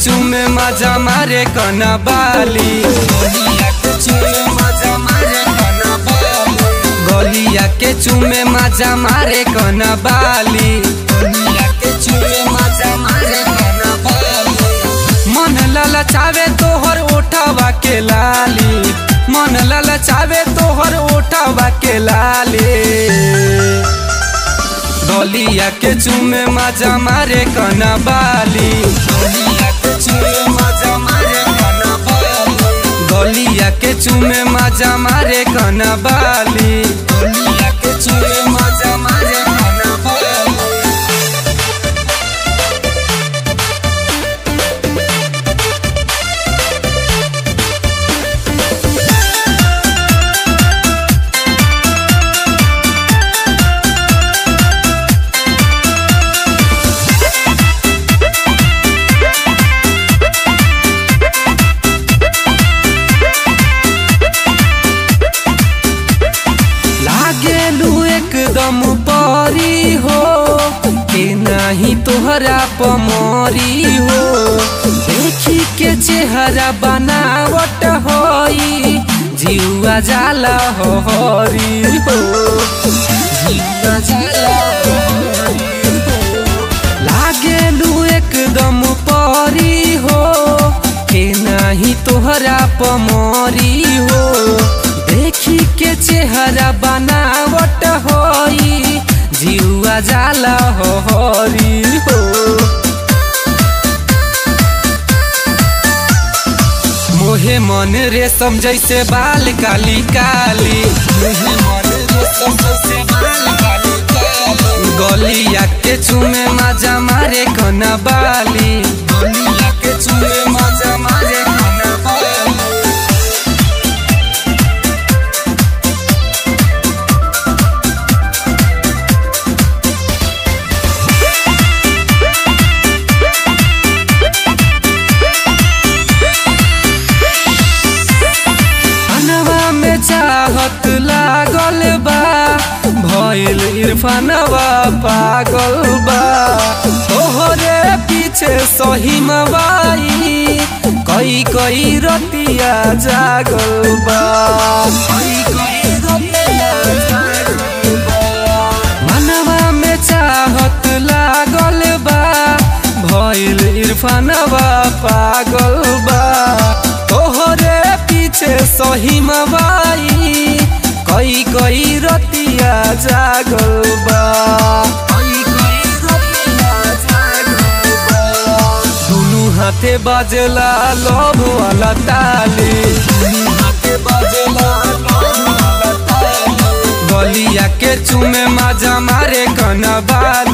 चूमे मजा मारे कना बाली, गलिया के चूमे मजा मारे कना बाली, गलिया के चूमे मजा मारे कना बाली, गलिया के चूमे मजा मारे कना बाली। मन ललचावे तोहर ओठवा के लाली, मन ललचावे तोहर ओठवा के लाली, गलिया के चूमे मजा मारे कना बाली, गलिया के चूमे मजा मारे कना बाली, गलिया के चूमे मजा मारे कना बाली, गलिया के चूमे मजा मारे कना बाली। एकदम परी हो के नहीं तोहरा पमरी हो, देखी के चेहरा बनावट होई जीवा जाला हो हरी हो, जीवा जाला लागेलू एकदम परी हो के नहीं तोहरा पमरी हो, देखी के चेहरा बनावट होई जीवा जाला हो हरी हो। मोहे मन रेशम जैसे बाल काली काली, मोहे मन रेशम जैसे बाल काली काली, गलिया के चूमे मजा मारे कना बाली, गलिया के चूमे मजा मारे कना बाली। चाहत लागल बा भइल इरफानवा पागल बा, तोहरे पीछे सही मवाई कई कई रतिया जागल बा, मनवा में चाहत लागल बा भइल इरफानवा पागल बा, तोहरे पीछे सही मवाई कई कई रतिया जागल बा, दुनू हाथे बजला लव वाला ताली, दुनू हाथे बजला लव वाला ताली, गलिया के चूमे मजा मारे कना बाली।